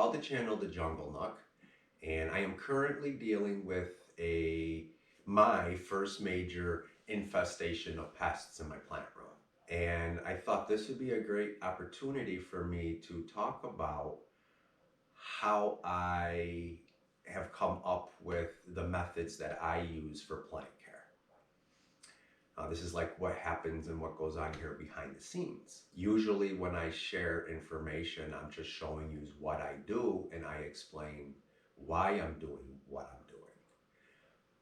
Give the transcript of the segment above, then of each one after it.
called the channel The Jungle Nook, and I am currently dealing with my first major infestation of pests in my plant room. And I thought this would be a great opportunity for me to talk about how I have come up with the methods that I use for plant care. This is like what happens and what goes on here behind the scenes. Usually when I share information, I'm just showing you what I do and I explain why I'm doing what I'm doing.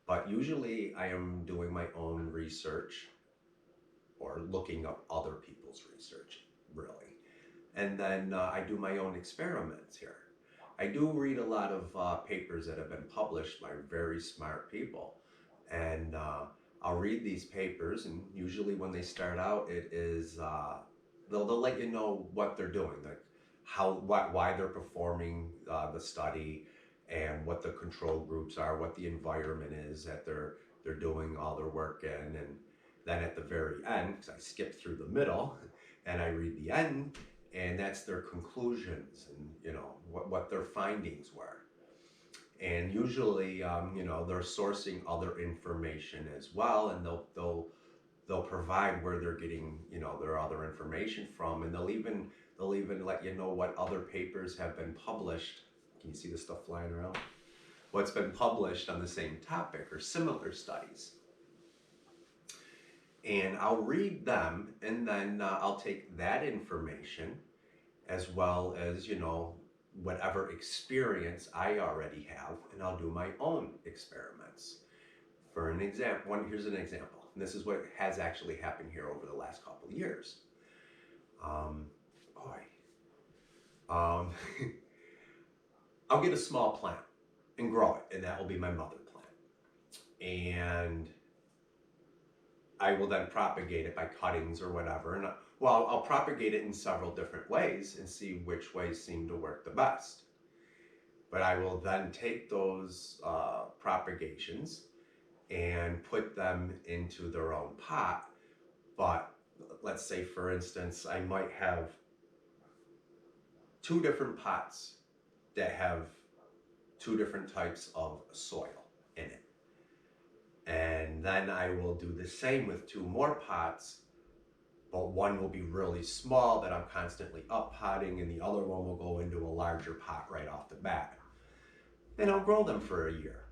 But usually I am doing my own research or looking up other people's research, really. And then I do my own experiments here. I do read a lot of papers that have been published by very smart people. And I'll read these papers, and usually when they start out, it is they'll let you know what they're doing, like why they're performing the study, and what the control groups are, what the environment is that they're doing all their work in, and then at the very end, because I skip through the middle, and I read the end, and that's their conclusions and what their findings were. And usually, they're sourcing other information as well, and they'll provide where they're getting, their other information from, and they'll even let you know what other papers have been published. Can you see the stuff flying around? What's been published on the same topic or similar studies. And I'll read them, and then I'll take that information as well as, whatever experience I already have, and I'll do my own experiments. For an example, here's an example. And this is what has actually happened here over the last couple of years. I'll get a small plant and grow it, and that will be my mother plant. And I will then propagate it by cuttings or whatever. And I'll propagate it in several different ways and see which ways seem to work the best. But I will then take those propagations and put them into their own pot. But let's say, for instance, I might have 2 different pots that have 2 different types of soil in it. And then I will do the same with 2 more pots, but one will be really small that I'm constantly up potting, and the other one will go into a larger pot right off the bat. And I'll grow them for a year.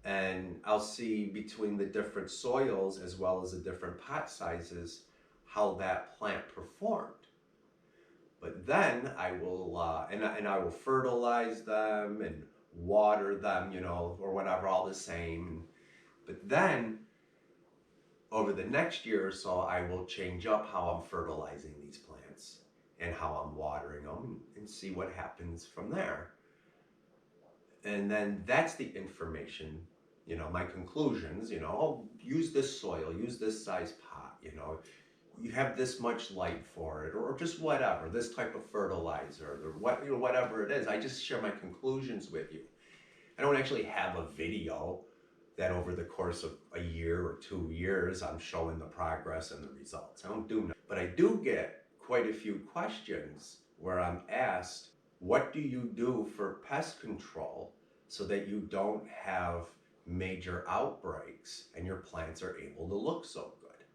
And I'll see between the different soils as well as the different pot sizes how that plant performed. But then I will, and I will fertilize them and water them, or whatever, all the same. But then, over the next year or so, I will change up how I'm fertilizing these plants and how I'm watering them and see what happens from there. And then that's the information, my conclusions, use this soil, use this size pot, you have this much light for it, or just whatever, this type of fertilizer, or whatever it is. I just share my conclusions with you. I don't actually have a video that over the course of a year or 2 years, I'm showing the progress and the results. I don't do that. But I do get quite a few questions where I'm asked, what do you do for pest control so that you don't have major outbreaks and your plants are able to look so good?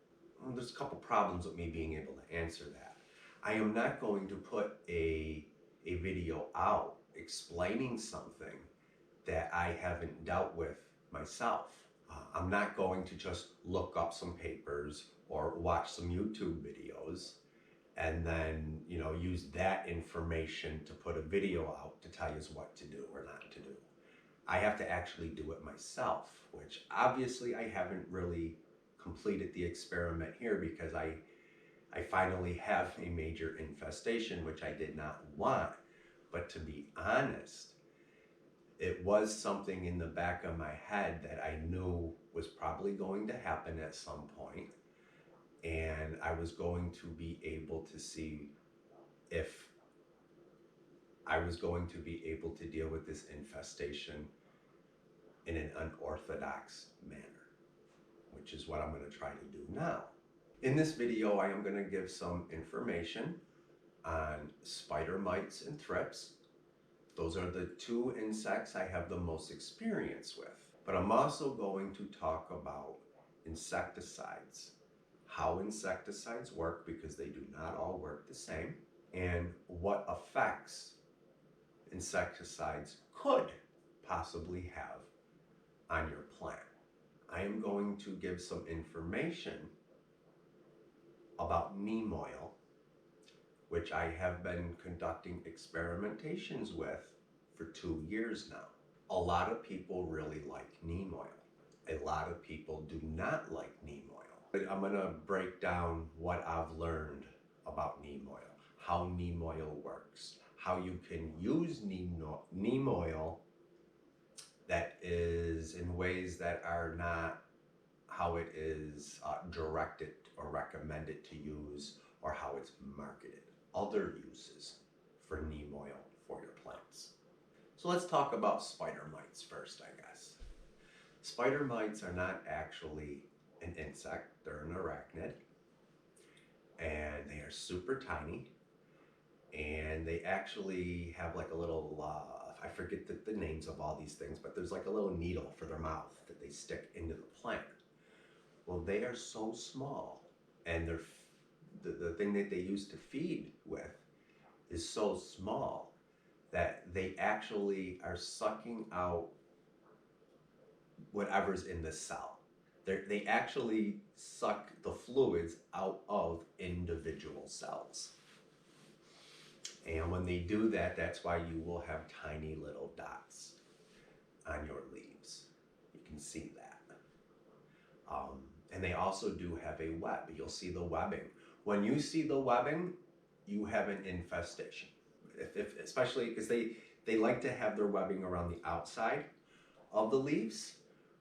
Well, there's a couple problems with me being able to answer that. I am not going to put a video out explaining something that I haven't dealt with myself. I'm not going to just look up some papers or watch some YouTube videos and then, use that information to put a video out to tell you what to do or not to do. I have to actually do it myself, which obviously I haven't really completed the experiment here because I finally have a major infestation, which I did not want. But to be honest, it was something in the back of my head that I knew was probably going to happen at some point, and I was going to be able to see if I was going to be able to deal with this infestation in an unorthodox manner, which is what I'm going to try to do now. In this video, I am going to give some information on spider mites and thrips, Those are the two insects I have the most experience with. But I'm also going to talk about insecticides, how insecticides work, because they do not all work the same, and what effects insecticides could possibly have on your plant. I am going to give some information about neem oil, which I have been conducting experimentations with for 2 years now. A lot of people really like neem oil. A lot of people do not like neem oil. I'm gonna break down what I've learned about neem oil, how neem oil works, how you can use neem oil that is in ways that are not how it is directed or recommended to use, or how it's marketed. Other uses for neem oil for your plants. So let's talk about spider mites first, I guess. Spider mites are not actually an insect, they're an arachnid. And they are super tiny. And they actually have like a little, I forget the names of all these things, but there's like a little needle for their mouth that they stick into the plant. Well, they are so small, and the thing that they use to feed with is so small that they actually are sucking out whatever's in the cell. They actually suck the fluids out of individual cells. And when they do that, that's why you will have tiny little dots on your leaves. You can see that. And they also do have a web. You'll see the webbing. When you see the webbing, you have an infestation. Especially because they like to have their webbing around the outside of the leaves,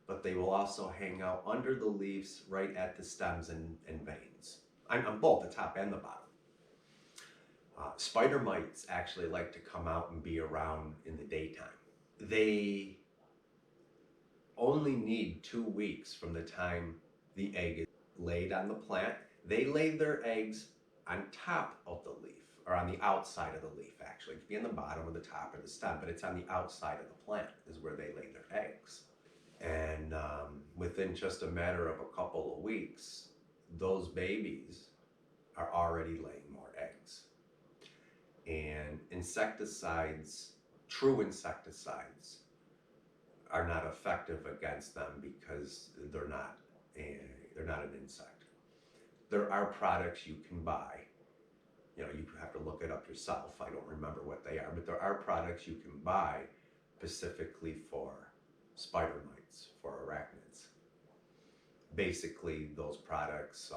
but they will also hang out under the leaves right at the stems and veins, on both the top and the bottom. Spider mites actually like to come out and be around in the daytime. They only need 2 weeks from the time the egg is laid on the plant. They lay their eggs on top of the leaf, or on the outside of the leaf actually. It could be on the bottom or the top or the stem, but it's on the outside of the plant is where they lay their eggs. And within just a matter of a couple of weeks, those babies are already laying more eggs. And insecticides, true insecticides, are not effective against them because they're not an insect. There are products you can buy. You know, you have to look it up yourself. I don't remember what they are, but there are products you can buy specifically for spider mites, for arachnids. Basically, those products,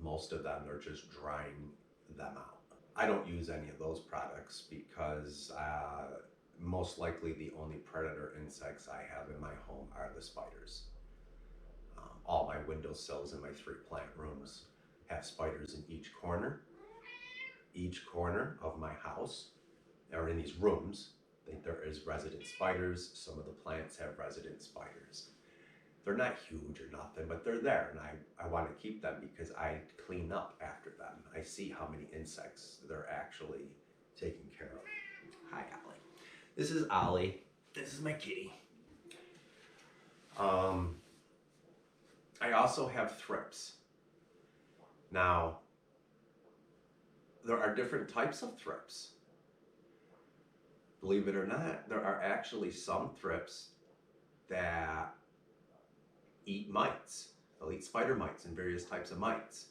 most of them are just drying them out. I don't use any of those products because most likely the only predator insects I have in my home are the spiders. All my windowsills in my 3 plant rooms have spiders in each corner. Each corner of my house, or in these rooms, there is resident spiders. Some of the plants have resident spiders. They're not huge or nothing, but they're there, and I want to keep them because I clean up after them. I see how many insects they're actually taking care of. Hi, Ollie. This is Ollie. This is my kitty. I also have thrips. Now, there are different types of thrips. Believe it or not, there are actually some thrips that eat mites. They'll eat spider mites and various types of mites.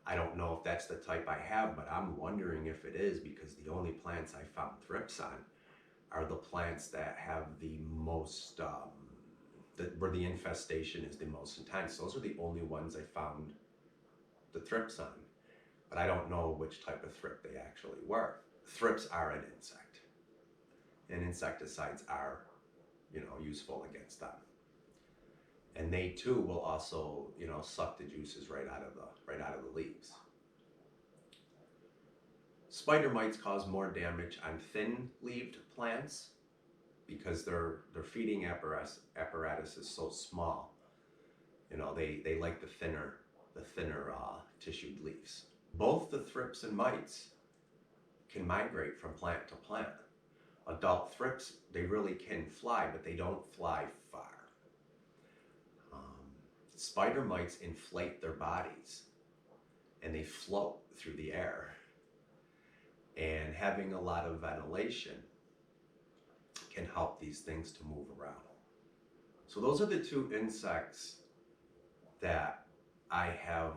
I don't know if that's the type I have, but I'm wondering if it is, because the only plants I found thrips on are the plants that have the most, where the infestation is the most intense. Those are the only ones I found the thrips on, but I don't know which type of thrip they actually were. Thrips are an insect, and insecticides are, useful against them. And they too will also, suck the juices right out of the leaves. Spider mites cause more damage on thin-leaved plants because their feeding apparatus is so small. They like the thinner tissued leaves. Both the thrips and mites can migrate from plant to plant. A adult thrips, they really can fly, but they don't fly far. Spider mites inflate their bodies and they float through the air. And having a lot of ventilation can help these things to move around. So those are the two insects that I have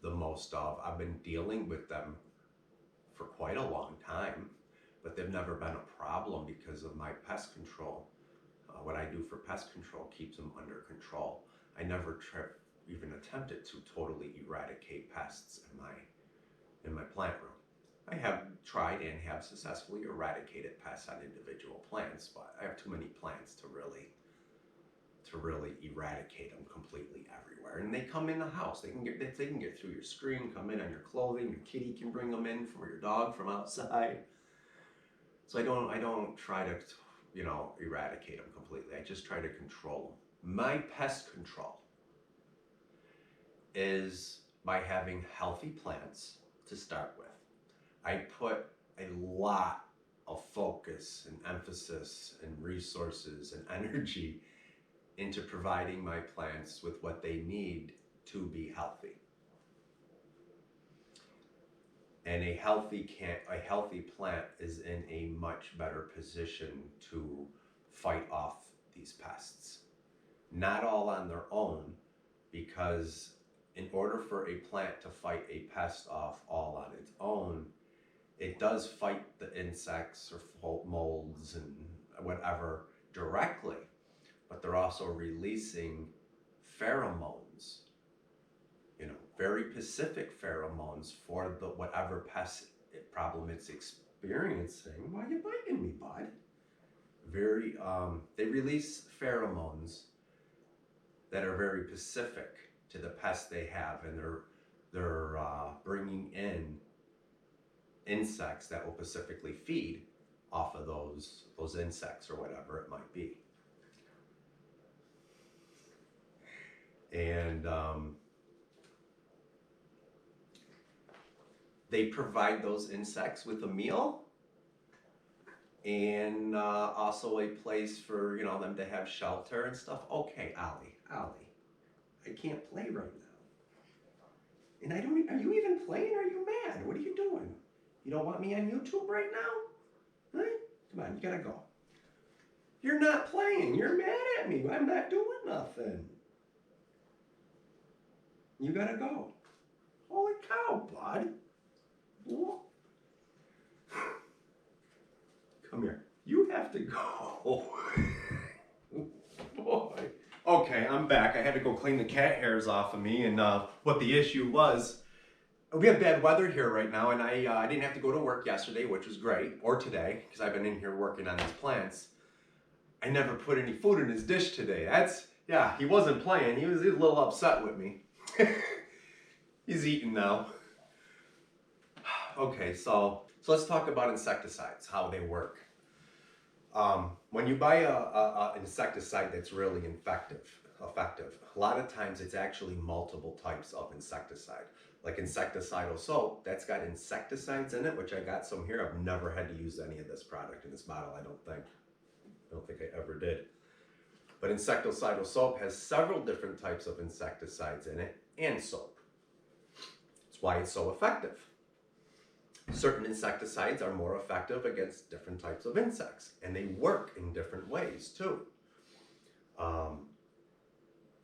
the most of. I've been dealing with them for quite a long time, but they've never been a problem because of my pest control. What I do for pest control keeps them under control. I never even attempted to totally eradicate pests in my plant room. I have tried and have successfully eradicated pests on individual plants, but I have too many plants to really eradicate them completely everywhere. And they come in the house. They can get through your screen, come in on your clothing. Your kitty can bring them in, for your dog from outside. So I don't try to eradicate them completely. I just try to control them. My pest control is by having healthy plants to start with. I put a lot of focus and emphasis and resources and energy into providing my plants with what they need to be healthy. And a healthy plant is in a much better position to fight off these pests. Not all on their own, because in order for a plant to fight a pest off all on its own, it does fight the insects or molds and whatever directly, but they're also releasing pheromones, very specific pheromones for the whatever pest problem it's experiencing. Why are you biting me, bud? They release pheromones that are very specific to the pest they have, and they're bringing in insects that will specifically feed off of those insects or whatever it might be. And they provide those insects with a meal and also a place for them to have shelter and stuff. Okay, Ollie, I can't play right now. And are you even playing? Or are you mad? What are you doing? You don't want me on YouTube right now? Huh? Come on, you gotta go. You're not playing. You're mad at me. I'm not doing nothing. You gotta go. Holy cow, bud. Come here. You have to go. Boy. Okay, I'm back. I had to go clean the cat hairs off of me, and what the issue was, we have bad weather here right now, and I didn't have to go to work yesterday, which was great, or today, because I've been in here working on these plants. I never put any food in his dish today. He wasn't playing. He was a little upset with me. He's eating now. Okay, so let's talk about insecticides, how they work. When you buy a insecticide that's really effective, a lot of times it's actually multiple types of insecticide. Like insecticidal soap, that's got insecticides in it, which I got some here. I've never had to use any of this product in this bottle, I don't think I ever did. But insecticidal soap has several different types of insecticides in it and soap. That's why it's so effective. Certain insecticides are more effective against different types of insects, and they work in different ways too.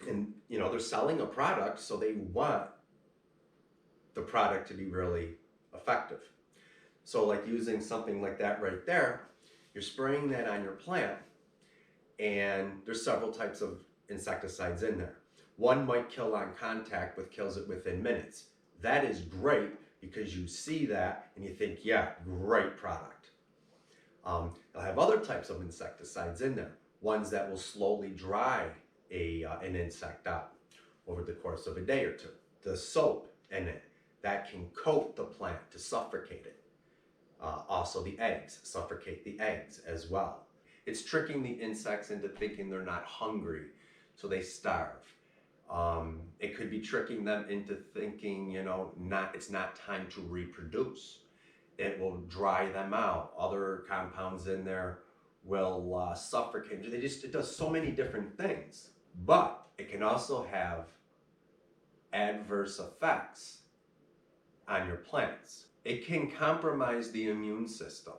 And they're selling a product, so they want the product to be really effective. So like using something like that right there, you're spraying that on your plant, and there's several types of insecticides in there. One might kill on contact, but kills it within minutes. That is great, because you see that and you think, yeah, great product. They'll have other types of insecticides in there. Ones that will slowly dry an insect out over the course of a day or two. The soap in it, that can coat the plant to suffocate it. Also the eggs, suffocate the eggs as well. It's tricking the insects into thinking they're not hungry, so they starve. It could be tricking them into thinking, it's not time to reproduce. It will dry them out. Other compounds in there will suffocate. It does so many different things, but it can also have adverse effects on your plants. It can compromise the immune system.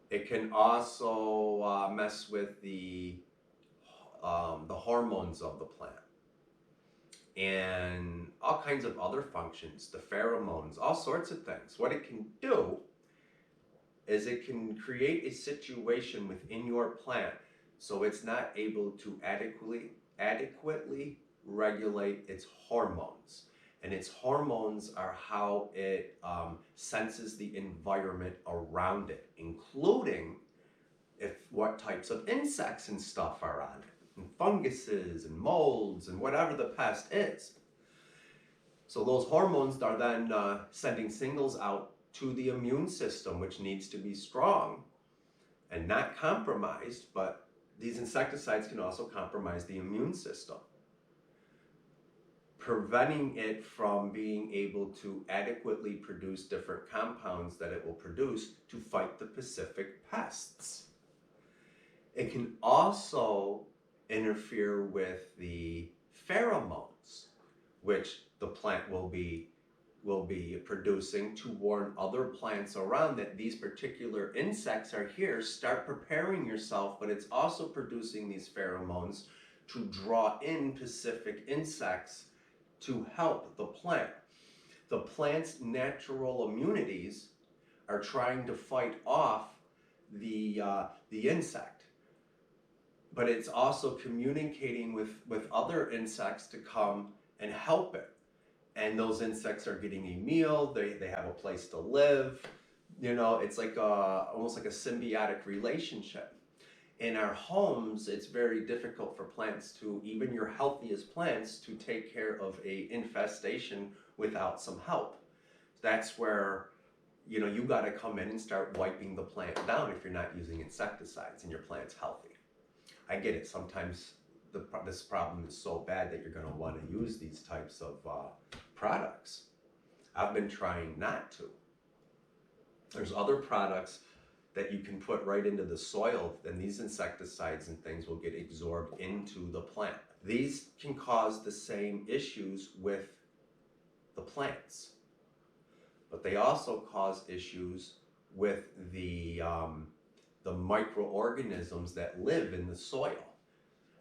It can also mess with the hormones of the plant and all kinds of other functions, the pheromones, all sorts of things. What it can do is it can create a situation within your plant so it's not able to adequately regulate its hormones. And its hormones are how it senses the environment around it, including what types of insects and stuff are on it, and funguses and molds and whatever the pest is. So those hormones are then sending signals out to the immune system, which needs to be strong and not compromised, but these insecticides can also compromise the immune system, preventing it from being able to adequately produce different compounds that it will produce to fight the specific pests. It can also interfere with the pheromones, which the plant will be producing to warn other plants around that these particular insects are here. Start preparing yourself, but it's also producing these pheromones to draw in specific insects to help the plant. The plant's natural immunities are trying to fight off the insect, but it's also communicating with other insects to come and help it. And those insects are getting a meal, they have a place to live. You know, it's like almost like a symbiotic relationship. In our homes, it's very difficult for plants to, even your healthiest plants, to take care of a infestation without some help. That's where, you know, you got to come in and start wiping the plant down if you're not using insecticides and your plant's healthy. I get it. Sometimes this problem is so bad that you're going to want to use these types of products. I've been trying not to. There's other products that you can put right into the soil, and these insecticides and things will get absorbed into the plant. These can cause the same issues with the plants, but they also cause issues with the microorganisms that live in the soil.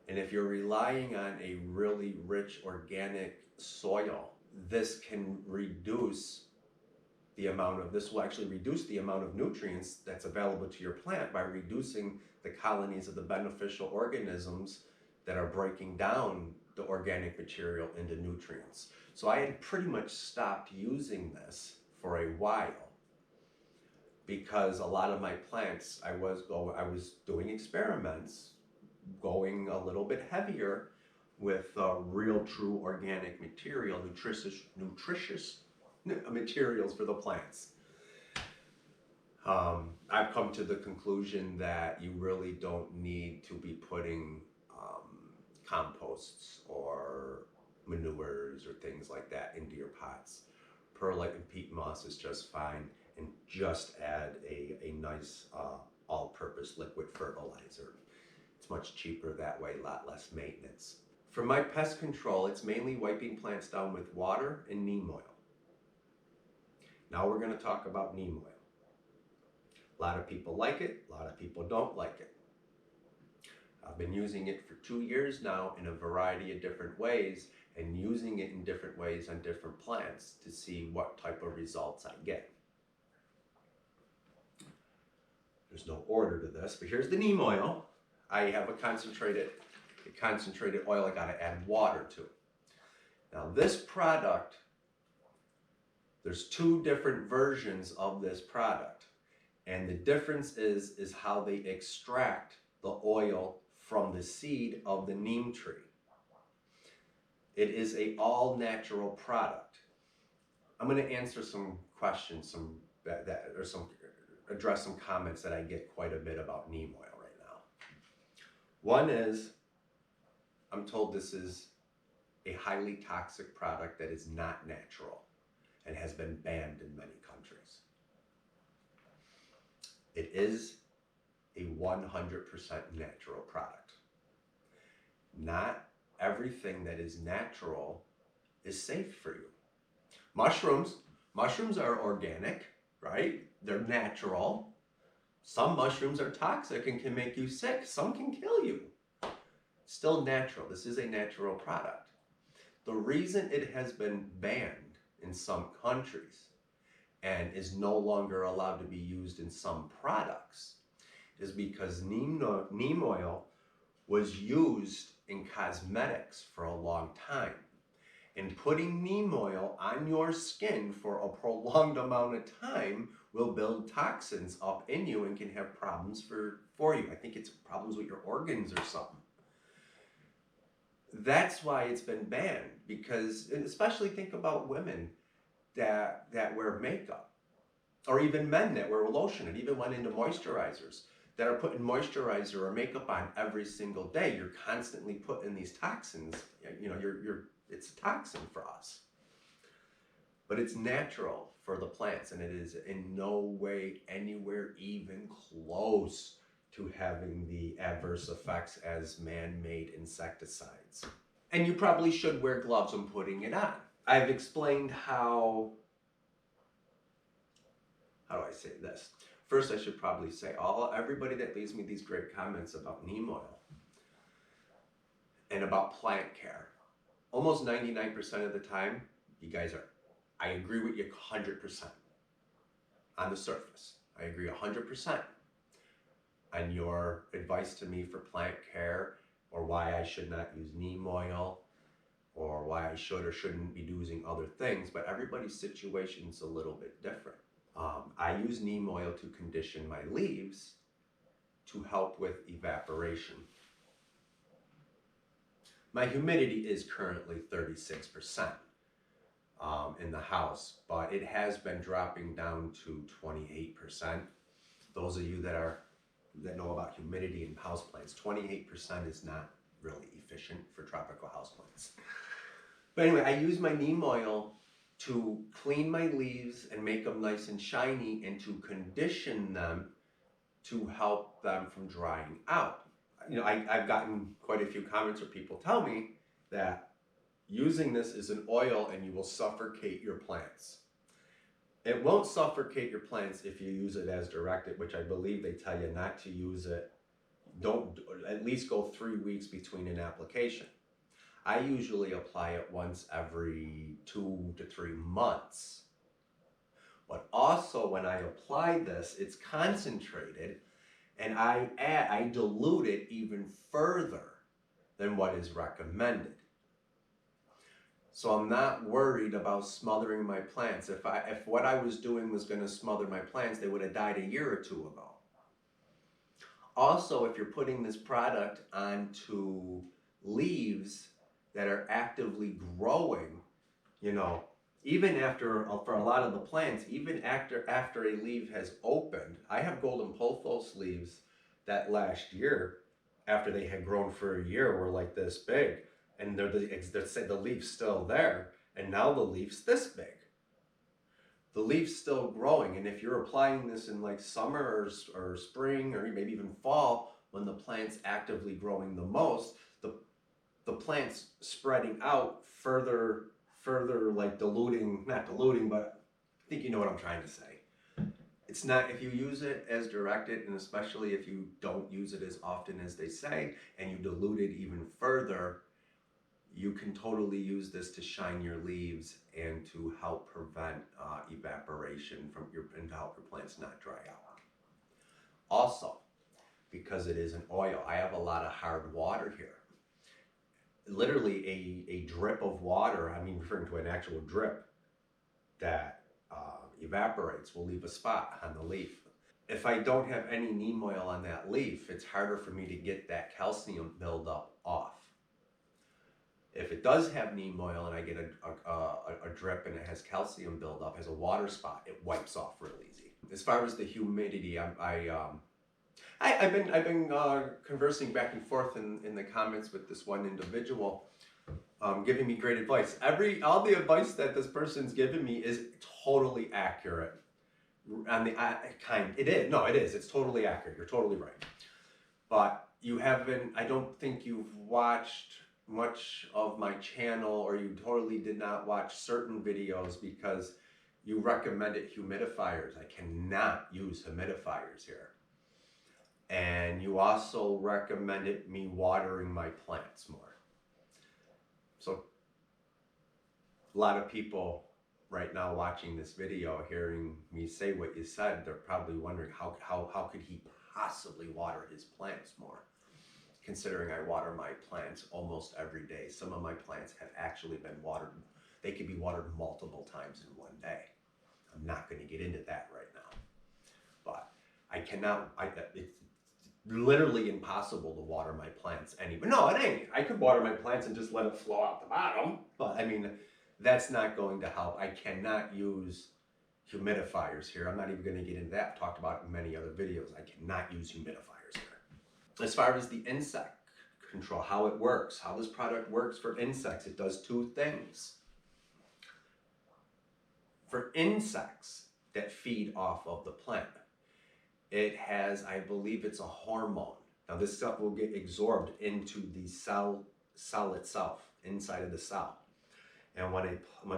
And if you're relying on a really rich organic soil, this will actually reduce the amount of nutrients that's available to your plant by reducing the colonies of the beneficial organisms that are breaking down the organic material into nutrients. So I had pretty much stopped using this for a while because a lot of my plants, I was doing experiments, going a little bit heavier with real, true organic material, nutritious materials for the plants. I've come to the conclusion that you really don't need to be putting composts or manures or things like that into your pots. Perlite and peat moss is just fine, and just add a nice all-purpose liquid fertilizer. It's much cheaper that way, a lot less maintenance. For my pest control, it's mainly wiping plants down with water and neem oil. Now we're going to talk about neem oil. A lot of people like it, a lot of people don't like it. I've been using it for 2 years now in a variety of different ways, and using it in different ways on different plants to see what type of results I get. There's no order to this, but here's the neem oil. I have a concentrated oil I gotta add water to. Now this product, there's 2 different versions of this product. And the difference is how they extract the oil from the seed of the neem tree. It is an all-natural product. I'm going to answer some questions, address some comments that I get quite a bit about neem oil right now. One is, I'm told this is a highly toxic product that is not natural and has been banned in many countries. It is a 100% natural product. Not everything that is natural is safe for you. Mushrooms are organic, right? They're natural. Some mushrooms are toxic and can make you sick. Some can kill you. Still natural. This is a natural product. The reason it has been banned in some countries and is no longer allowed to be used in some products is because neem oil was used in cosmetics for a long time. And putting neem oil on your skin for a prolonged amount of time will build toxins up in you and can have problems for you. I think it's problems with your organs or something. That's why it's been banned, because, and especially think about women that wear makeup, or even men that wear lotion and even went into moisturizers, that are putting moisturizer or makeup on every single day. You're constantly putting these toxins, you know, it's a toxin for us. But it's natural for the plants, and it is in no way anywhere even close to having the adverse effects as man-made insecticides. And you probably should wear gloves when putting it on. I've explained how do I say this? First, I should probably say everybody that leaves me these great comments about neem oil and about plant care, almost 99% of the time, you guys are, I agree with you 100% on the surface. I agree 100% on your advice to me for plant care, or why I should not use neem oil, or why I should or shouldn't be using other things, but everybody's situation is a little bit different. I use neem oil to condition my leaves to help with evaporation. My humidity is currently 36% in the house, but it has been dropping down to 28%. Those of you that know about humidity in houseplants, 28% is not really efficient for tropical houseplants. But anyway, I use my neem oil to clean my leaves and make them nice and shiny, and to condition them to help them from drying out. You know, I've gotten quite a few comments where people tell me that using this as an oil and you will suffocate your plants. It won't suffocate your plants if you use it as directed, which I believe they tell you not to use it. Don't, at least go 3 weeks between an application. I usually apply it once every 2 to 3 months. But also when I apply this, it's concentrated, and I dilute it even further than what is recommended. So I'm not worried about smothering my plants. If what I was doing was going to smother my plants, they would have died a year or two ago. Also, if you're putting this product onto leaves that are actively growing, you know, even after, for a lot of the plants, even after a leaf has opened, I have golden pothos leaves that last year, after they had grown for a year, were like this big, and the leaf's still there, and now the leaf's this big. The leaf's still growing, and if you're applying this in like summer or spring or maybe even fall, when the plant's actively growing the most, the plant's spreading out further, like not diluting, but I think you know what I'm trying to say. It's not, if you use it as directed, and especially if you don't use it as often as they say, and you dilute it even further, you can totally use this to shine your leaves and to help prevent evaporation and to help your plants not dry out. Also, because it is an oil, I have a lot of hard water here. Literally a drip of water, I mean referring to an actual drip that evaporates, will leave a spot on the leaf. If I don't have any neem oil on that leaf, it's harder for me to get that calcium buildup off. If it does have neem oil and I get a drip and it has calcium buildup, has a water spot, it wipes off real easy. As far as the humidity, I've been conversing back and forth in the comments with this one individual, giving me great advice. All the advice that this person's given me is totally accurate. on the it is, no, it is, it's totally accurate, you're totally right. But you haven't, I don't think you've watched much of my channel, or you totally did not watch certain videos because you recommended humidifiers. I cannot use humidifiers here. And you also recommended me watering my plants more. So a lot of people right now watching this video, hearing me say what you said, they're probably wondering how could he possibly water his plants more, considering I water my plants almost every day. Some of my plants have actually been watered. They could be watered multiple times in one day. I'm not going to get into that right now. But I cannot, it's literally impossible to water my plants anyway. No, it ain't. I could water my plants and just let it flow out the bottom. But I mean, that's not going to help. I cannot use humidifiers here. I'm not even going to get into that. I've talked about it in many other videos. I cannot use humidifiers here. As far as the insect control, how it works, how this product works for insects, it does two things. For insects that feed off of the plant, it has, I believe it's a hormone. Now this stuff will get absorbed into the cell itself, inside of the cell. And when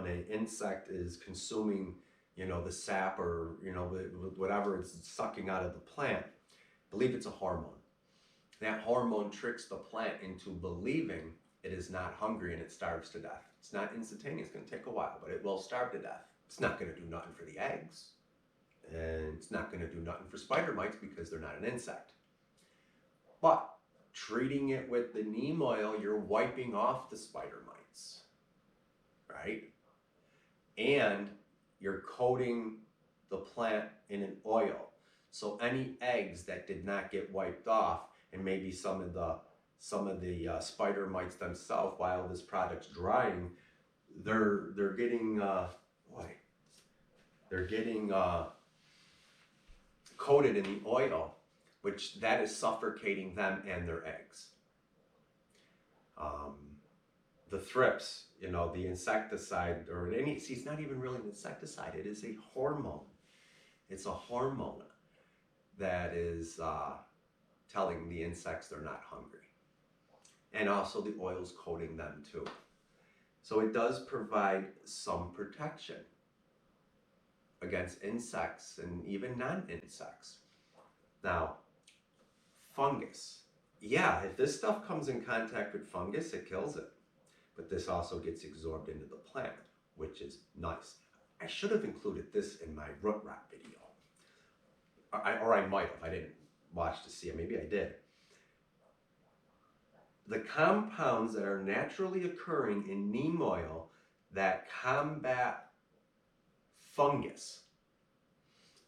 an insect is consuming, the sap, or, whatever it's sucking out of the plant, I believe it's a hormone. That hormone tricks the plant into believing it is not hungry and it starves to death. It's not instantaneous, it's going to take a while, but it will starve to death. It's not going to do nothing for the eggs. And it's not going to do nothing for spider mites because they're not an insect. But treating it with the neem oil, you're wiping off the spider mites, right? And you're coating the plant in an oil. So any eggs that did not get wiped off, and maybe some of the spider mites themselves, while this product's drying, they're getting coated in the oil, which that is suffocating them and their eggs. The thrips, the insecticide, it's not even really an insecticide, it is a hormone. It's a hormone that is telling the insects they're not hungry. And also the oil's coating them too. So it does provide some protection against insects and even non-insects. Now, fungus. Yeah, if this stuff comes in contact with fungus, it kills it. But this also gets absorbed into the plant, which is nice. I should have included this in my root rot video. Or I might have. I didn't watch to see it. Maybe I did. The compounds that are naturally occurring in neem oil that combat fungus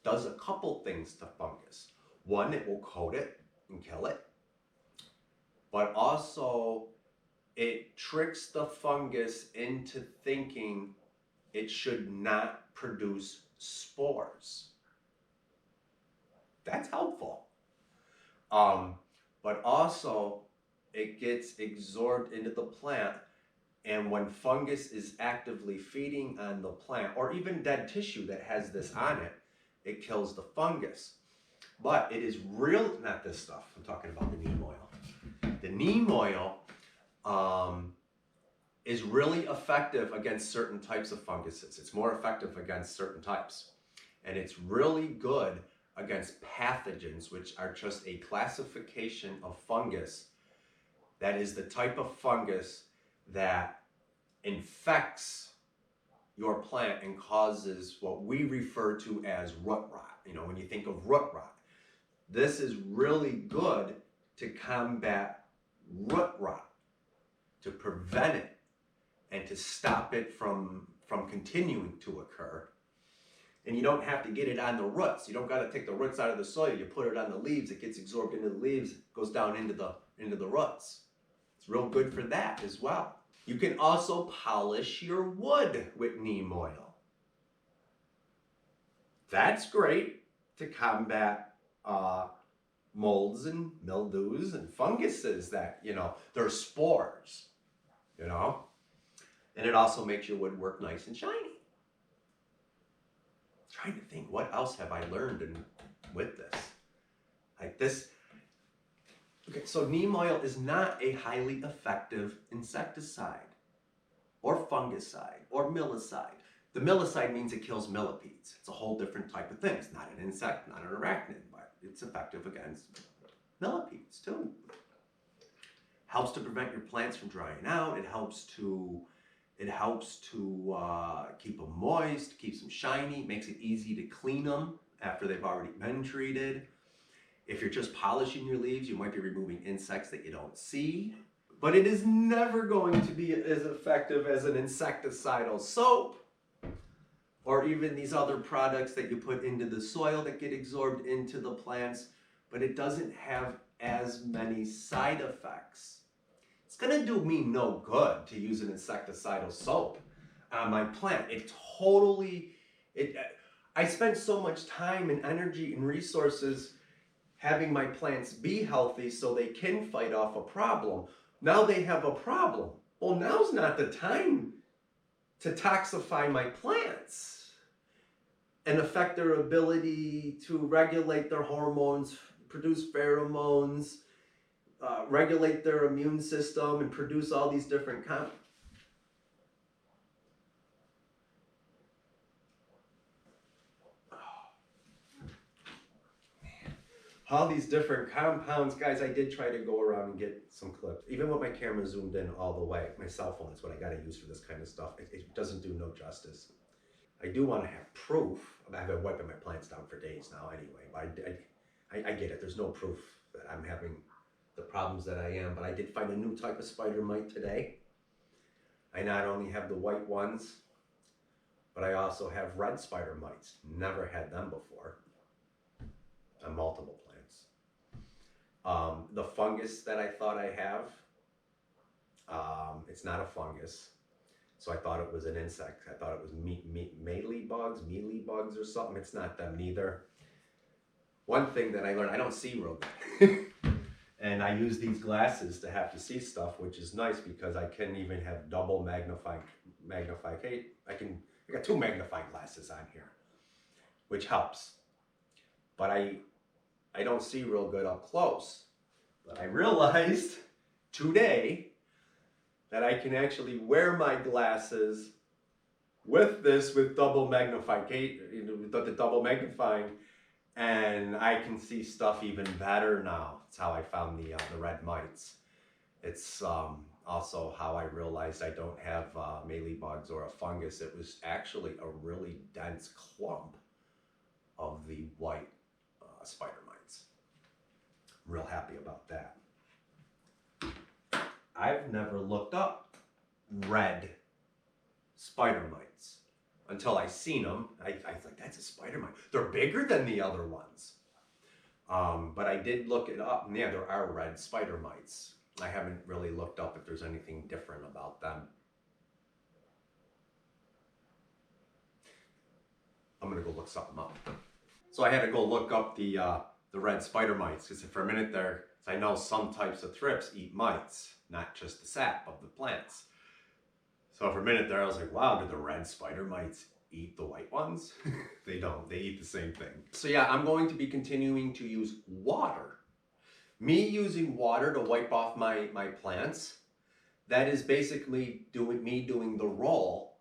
does a couple things to fungus. One, it will coat it and kill it. But also, it tricks the fungus into thinking it should not produce spores. That's helpful. But also, it gets absorbed into the plant, and when fungus is actively feeding on the plant, or even dead tissue that has this on it, it kills the fungus. But it is not this stuff, I'm talking about the neem oil. The neem oil is really effective against certain types of funguses. It's more effective against certain types. And it's really good against pathogens, which are just a classification of fungus that is the type of fungus that infects your plant and causes what we refer to as root rot. When you think of root rot, this is really good to combat root rot, to prevent it and to stop it from continuing to occur. And you don't have to get it on the roots. You don't got to take the roots out of the soil. You put it on the leaves. It gets absorbed into the leaves, goes down into the roots. It's real good for that as well. You can also polish your wood with neem oil. That's great to combat molds and mildews and funguses that, they're spores, And it also makes your woodwork nice and shiny. trying to think, what else have I learned with this? Like this. Okay, so neem oil is not a highly effective insecticide or fungicide or milicide. The milicide means it kills millipedes. It's a whole different type of thing. It's not an insect, not an arachnid, but it's effective against millipedes too. Helps to prevent your plants from drying out. It helps to keep them moist, keeps them shiny, makes it easy to clean them after they've already been treated. If you're just polishing your leaves, you might be removing insects that you don't see. But it is never going to be as effective as an insecticidal soap or even these other products that you put into the soil that get absorbed into the plants, but it doesn't have as many side effects. It's gonna do me no good to use an insecticidal soap on my plant. I spent so much time and energy and resources having my plants be healthy so they can fight off a problem. Now they have a problem. Well, now's not the time to toxify my plants and affect their ability to regulate their hormones, produce pheromones, regulate their immune system, and produce all these different compounds. Guys, I did try to go around and get some clips. Even with my camera zoomed in all the way, my cell phone is what I got to use for this kind of stuff. It doesn't do no justice. I do want to have proof. I've been wiping my plants down for days now anyway, but I get it. There's no proof that I'm having the problems that I am, but I did find a new type of spider mite today. I not only have the white ones, but I also have red spider mites. Never had them before on multiple plants. The fungus that I thought I have, it's not a fungus. So I thought it was an insect. I thought it was mealy bugs or something. It's not them neither. One thing that I learned, I don't see real good. And I use these glasses to have to see stuff, which is nice because I can even have double magnify. I got 2 magnifying glasses on here, which helps. But I don't see real good up close. But I realized today that I can actually wear my glasses with double the double magnifying, and I can see stuff even better now. That's how I found the red mites. It's also how I realized I don't have mealybugs or a fungus. It was actually a really dense clump of the white spider mites. I'm real happy about that. I've never looked up red spider mites until I seen them. I was like, that's a spider mite. They're bigger than the other ones. But I did look it up, and yeah, there are red spider mites. I haven't really looked up if there's anything different about them. I'm gonna go look something up. So I had to go look up the red spider mites, because for a minute there, I know some types of thrips eat mites, not just the sap of the plants. So for a minute there, I was like, wow, do the red spider mites eat the white ones? They don't, they eat the same thing. So yeah, I'm going to be continuing to use water. Me using water to wipe off my plants, that is basically me doing the role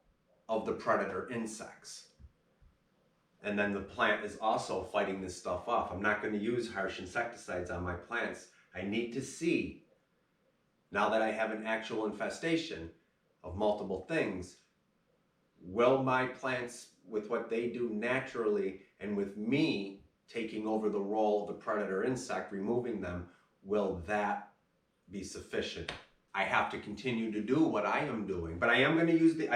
of the predator insects. And then the plant is also fighting this stuff off. I'm not going to use harsh insecticides on my plants. I need to see, now that I have an actual infestation of multiple things, will my plants, with what they do naturally and with me taking over the role of the predator insect, removing them, will that be sufficient? I have to continue to do what I am doing, but I am going to use the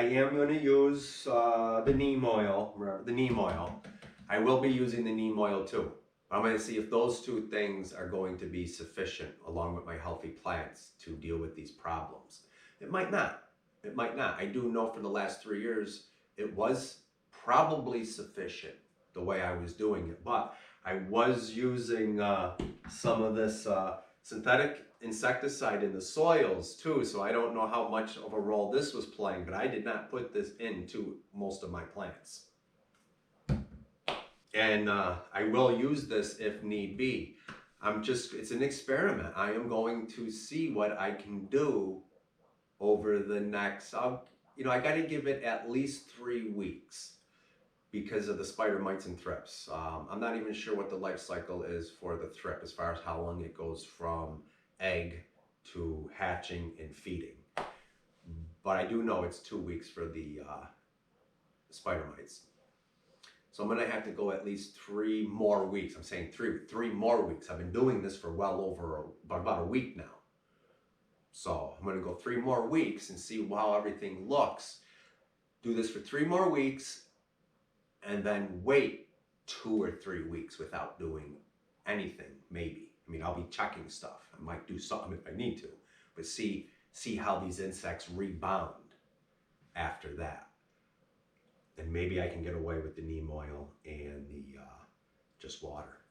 neem oil. Remember, the neem oil. I will be using the neem oil too. I'm going to see if those 2 things are going to be sufficient, along with my healthy plants, to deal with these problems. It might not. It might not. I do know for the last 3 years it was probably sufficient the way I was doing it, but I was using some of this synthetic insecticide in the soils too, so I don't know how much of a role this was playing, but I did not put this into most of my plants. And I will use this if need be. It's an experiment. I am going to see what I can do over the next, I got to give it at least 3 weeks because of the spider mites and thrips. I'm not even sure what the life cycle is for the thrip as far as how long it goes from egg to hatching and feeding. But I do know it's 2 weeks for the spider mites. So I'm gonna have to go at least 3 more weeks. I'm saying three more weeks. I've been doing this for well over about a week now. So I'm gonna go 3 more weeks and see how everything looks. Do this for 3 more weeks and then wait 2 or 3 weeks without doing anything, maybe. I mean, I'll be checking stuff. I might do something if I need to, but see how these insects rebound after that. And maybe I can get away with the neem oil and the just water.